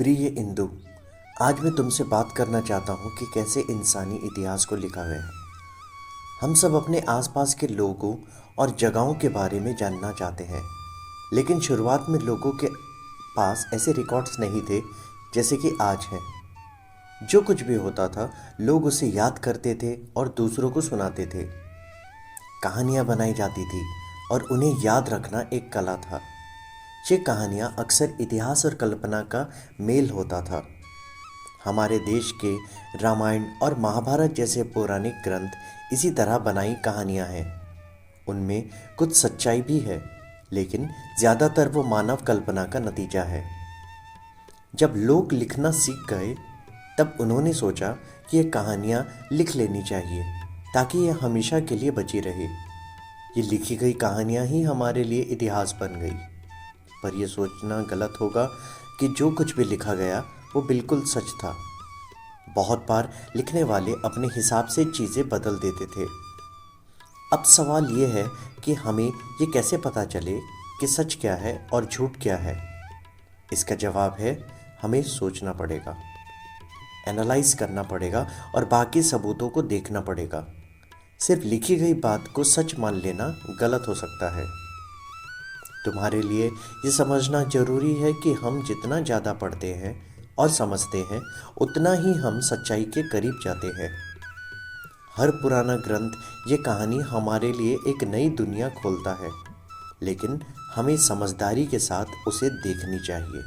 प्रिय इंदु, आज मैं तुमसे बात करना चाहता हूँ कि कैसे इंसानी इतिहास को लिखा गया है। हम सब अपने आसपास के लोगों और जगहों के बारे में जानना चाहते हैं, लेकिन शुरुआत में लोगों के पास ऐसे रिकॉर्ड्स नहीं थे जैसे कि आज हैं। जो कुछ भी होता था, लोग उसे याद करते थे और दूसरों को सुनाते थे। कहानियाँ बनाई जाती थी और उन्हें याद रखना एक कला था। ये कहानियाँ अक्सर इतिहास और कल्पना का मेल होता था। हमारे देश के रामायण और महाभारत जैसे पौराणिक ग्रंथ इसी तरह बनाई कहानियाँ हैं। उनमें कुछ सच्चाई भी है, लेकिन ज़्यादातर वो मानव कल्पना का नतीजा है। जब लोग लिखना सीख गए, तब उन्होंने सोचा कि ये कहानियाँ लिख लेनी चाहिए ताकि ये हमेशा के लिए बची रहे। ये लिखी गई कहानियाँ ही हमारे लिए इतिहास बन गई। पर यह सोचना गलत होगा कि जो कुछ भी लिखा गया वो बिल्कुल सच था। बहुत बार लिखने वाले अपने हिसाब से चीज़ें बदल देते थे। अब सवाल ये है कि हमें ये कैसे पता चले कि सच क्या है और झूठ क्या है। इसका जवाब है, हमें सोचना पड़ेगा, एनालाइज करना पड़ेगा और बाकी सबूतों को देखना पड़ेगा। सिर्फ लिखी गई बात को सच मान लेना गलत हो सकता है। तुम्हारे लिए ये समझना जरूरी है कि हम जितना ज़्यादा पढ़ते हैं और समझते हैं, उतना ही हम सच्चाई के करीब जाते हैं। हर पुराना ग्रंथ ये कहानी हमारे लिए एक नई दुनिया खोलता है, लेकिन हमें समझदारी के साथ उसे देखनी चाहिए।